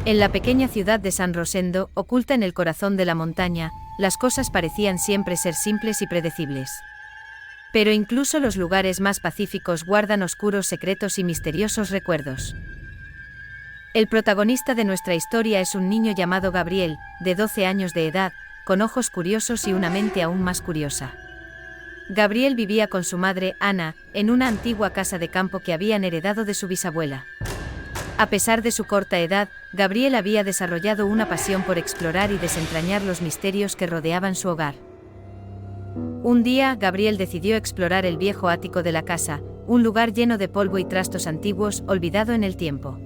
En la pequeña ciudad de San Rosendo, oculta en el corazón de la montaña, las cosas parecían siempre ser simples y predecibles. Pero incluso los lugares más pacíficos guardan oscuros secretos y misteriosos recuerdos. El protagonista de nuestra historia es un niño llamado Gabriel, de 12 años de edad, con ojos curiosos y una mente aún más curiosa. Gabriel vivía con su madre, Ana, en una antigua casa de campo que habían heredado de su bisabuela. A pesar de su corta edad, Gabriel había desarrollado una pasión por explorar y desentrañar los misterios que rodeaban su hogar. Un día, Gabriel decidió explorar el viejo ático de la casa, un lugar lleno de polvo y trastos antiguos, olvidado en el tiempo.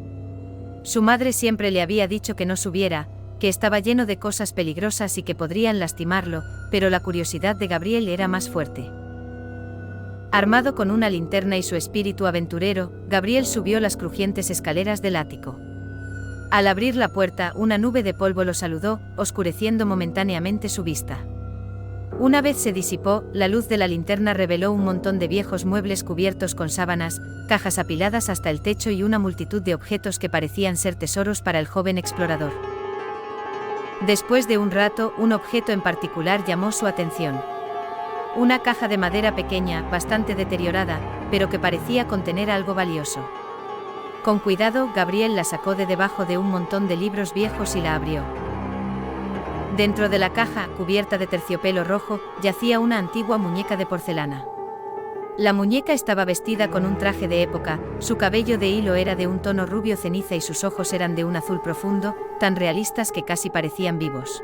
Su madre siempre le había dicho que no subiera, que estaba lleno de cosas peligrosas y que podrían lastimarlo, pero la curiosidad de Gabriel era más fuerte. Armado con una linterna y su espíritu aventurero, Gabriel subió las crujientes escaleras del ático. Al abrir la puerta, una nube de polvo lo saludó, oscureciendo momentáneamente su vista. Una vez se disipó, la luz de la linterna reveló un montón de viejos muebles cubiertos con sábanas, cajas apiladas hasta el techo y una multitud de objetos que parecían ser tesoros para el joven explorador. Después de un rato, un objeto en particular llamó su atención. Una caja de madera pequeña, bastante deteriorada, pero que parecía contener algo valioso. Con cuidado, Gabriel la sacó de debajo de un montón de libros viejos y la abrió. Dentro de la caja, cubierta de terciopelo rojo, yacía una antigua muñeca de porcelana. La muñeca estaba vestida con un traje de época, su cabello de hilo era de un tono rubio ceniza y sus ojos eran de un azul profundo, tan realistas que casi parecían vivos.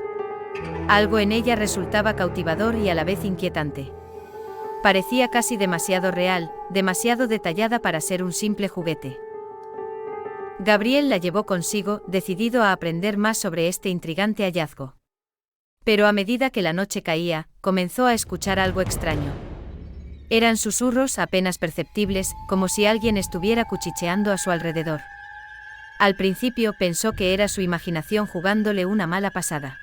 Algo en ella resultaba cautivador y a la vez inquietante. Parecía casi demasiado real, demasiado detallada para ser un simple juguete. Gabriel la llevó consigo, decidido a aprender más sobre este intrigante hallazgo. Pero a medida que la noche caía, comenzó a escuchar algo extraño. Eran susurros apenas perceptibles, como si alguien estuviera cuchicheando a su alrededor. Al principio pensó que era su imaginación jugándole una mala pasada.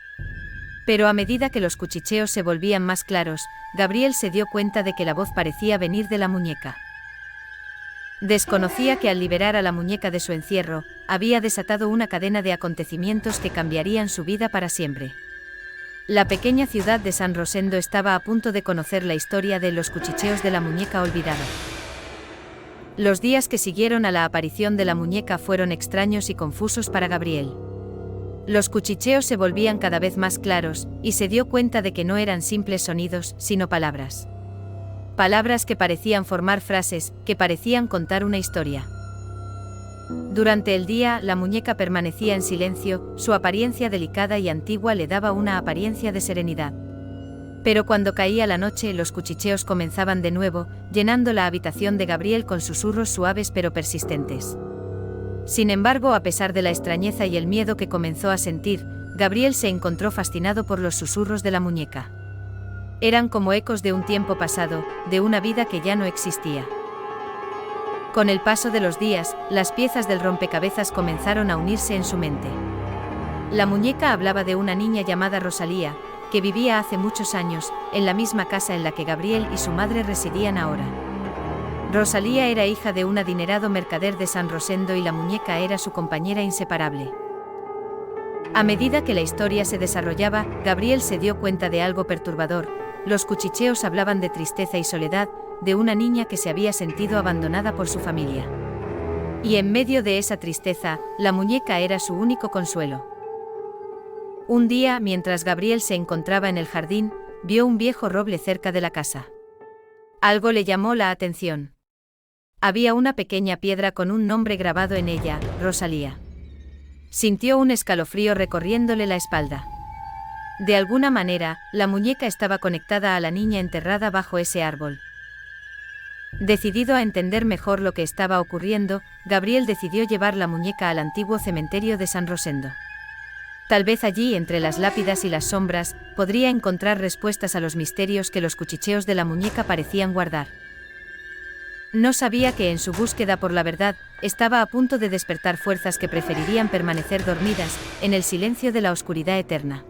Pero a medida que los cuchicheos se volvían más claros, Gabriel se dio cuenta de que la voz parecía venir de la muñeca. Desconocía que al liberar a la muñeca de su encierro, había desatado una cadena de acontecimientos que cambiarían su vida para siempre. La pequeña ciudad de San Rosendo estaba a punto de conocer la historia de los cuchicheos de la muñeca olvidada. Los días que siguieron a la aparición de la muñeca fueron extraños y confusos para Gabriel. Los cuchicheos se volvían cada vez más claros, y se dio cuenta de que no eran simples sonidos, sino palabras. Palabras que parecían formar frases, que parecían contar una historia. Durante el día, la muñeca permanecía en silencio, su apariencia delicada y antigua le daba una apariencia de serenidad. Pero cuando caía la noche, los cuchicheos comenzaban de nuevo, llenando la habitación de Gabriel con susurros suaves pero persistentes. Sin embargo, a pesar de la extrañeza y el miedo que comenzó a sentir, Gabriel se encontró fascinado por los susurros de la muñeca. Eran como ecos de un tiempo pasado, de una vida que ya no existía. Con el paso de los días, las piezas del rompecabezas comenzaron a unirse en su mente. La muñeca hablaba de una niña llamada Rosalía, que vivía hace muchos años, en la misma casa en la que Gabriel y su madre residían ahora. Rosalía era hija de un adinerado mercader de San Rosendo y la muñeca era su compañera inseparable. A medida que la historia se desarrollaba, Gabriel se dio cuenta de algo perturbador. Los cuchicheos hablaban de tristeza y soledad, de una niña que se había sentido abandonada por su familia. Y en medio de esa tristeza, la muñeca era su único consuelo. Un día, mientras Gabriel se encontraba en el jardín, vio un viejo roble cerca de la casa. Algo le llamó la atención. Había una pequeña piedra con un nombre grabado en ella, Rosalía. Sintió un escalofrío recorriéndole la espalda. De alguna manera, la muñeca estaba conectada a la niña enterrada bajo ese árbol. Decidido a entender mejor lo que estaba ocurriendo, Gabriel decidió llevar la muñeca al antiguo cementerio de San Rosendo. Tal vez allí, entre las lápidas y las sombras, podría encontrar respuestas a los misterios que los cuchicheos de la muñeca parecían guardar. No sabía que en su búsqueda por la verdad, estaba a punto de despertar fuerzas que preferirían permanecer dormidas, en el silencio de la oscuridad eterna.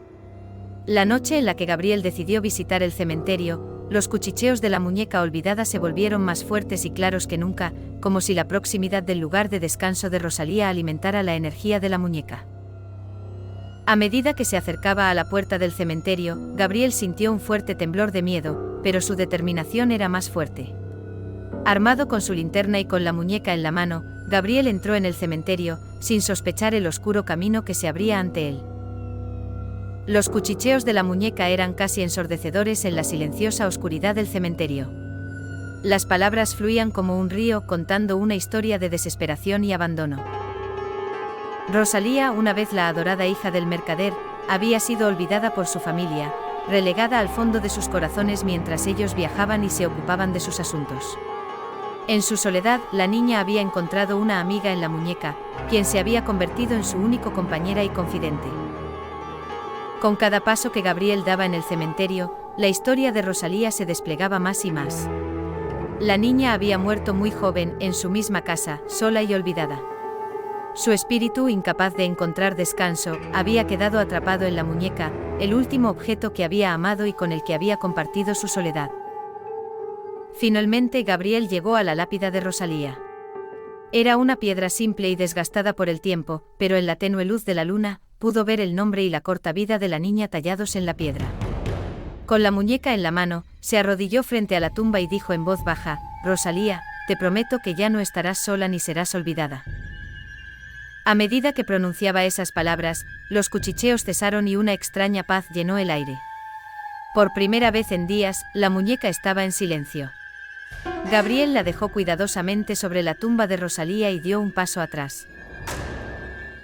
La noche en la que Gabriel decidió visitar el cementerio, los cuchicheos de la muñeca olvidada se volvieron más fuertes y claros que nunca, como si la proximidad del lugar de descanso de Rosalía alimentara la energía de la muñeca. A medida que se acercaba a la puerta del cementerio, Gabriel sintió un fuerte temblor de miedo, pero su determinación era más fuerte. Armado con su linterna y con la muñeca en la mano, Gabriel entró en el cementerio, sin sospechar el oscuro camino que se abría ante él. Los cuchicheos de la muñeca eran casi ensordecedores en la silenciosa oscuridad del cementerio. Las palabras fluían como un río contando una historia de desesperación y abandono. Rosalía, una vez la adorada hija del mercader, había sido olvidada por su familia, relegada al fondo de sus corazones mientras ellos viajaban y se ocupaban de sus asuntos. En su soledad, la niña había encontrado una amiga en la muñeca, quien se había convertido en su único compañera y confidente. Con cada paso que Gabriel daba en el cementerio, la historia de Rosalía se desplegaba más y más. La niña había muerto muy joven, en su misma casa, sola y olvidada. Su espíritu, incapaz de encontrar descanso, había quedado atrapado en la muñeca, el último objeto que había amado y con el que había compartido su soledad. Finalmente Gabriel llegó a la lápida de Rosalía. Era una piedra simple y desgastada por el tiempo, pero en la tenue luz de la luna, pudo ver el nombre y la corta vida de la niña tallados en la piedra. Con la muñeca en la mano, se arrodilló frente a la tumba y dijo en voz baja: «Rosalía, te prometo que ya no estarás sola ni serás olvidada». A medida que pronunciaba esas palabras, los cuchicheos cesaron y una extraña paz llenó el aire. Por primera vez en días, la muñeca estaba en silencio. Gabriel la dejó cuidadosamente sobre la tumba de Rosalía y dio un paso atrás.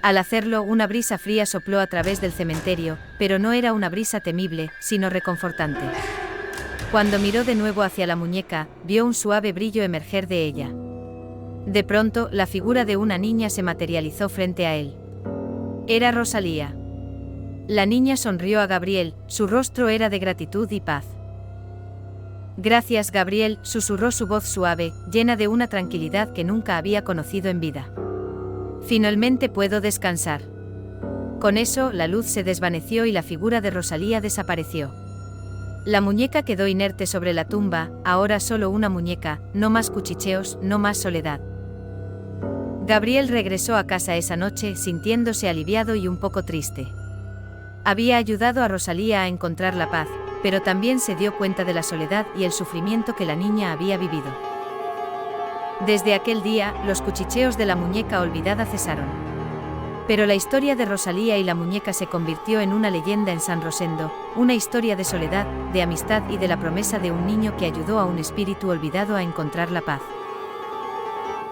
Al hacerlo, una brisa fría sopló a través del cementerio, pero no era una brisa temible, sino reconfortante. Cuando miró de nuevo hacia la muñeca, vio un suave brillo emerger de ella. De pronto, la figura de una niña se materializó frente a él. Era Rosalía. La niña sonrió a Gabriel, su rostro era de gratitud y paz. «Gracias, Gabriel», susurró su voz suave, llena de una tranquilidad que nunca había conocido en vida. «Finalmente puedo descansar». Con eso, la luz se desvaneció y la figura de Rosalía desapareció. La muñeca quedó inerte sobre la tumba, ahora solo una muñeca, no más cuchicheos, no más soledad. Gabriel regresó a casa esa noche sintiéndose aliviado y un poco triste. Había ayudado a Rosalía a encontrar la paz, pero también se dio cuenta de la soledad y el sufrimiento que la niña había vivido. Desde aquel día, los cuchicheos de la muñeca olvidada cesaron. Pero la historia de Rosalía y la muñeca se convirtió en una leyenda en San Rosendo, una historia de soledad, de amistad y de la promesa de un niño que ayudó a un espíritu olvidado a encontrar la paz.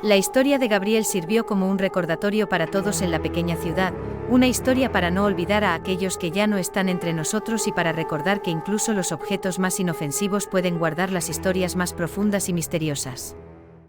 La historia de Gabriel sirvió como un recordatorio para todos en la pequeña ciudad, una historia para no olvidar a aquellos que ya no están entre nosotros y para recordar que incluso los objetos más inofensivos pueden guardar las historias más profundas y misteriosas.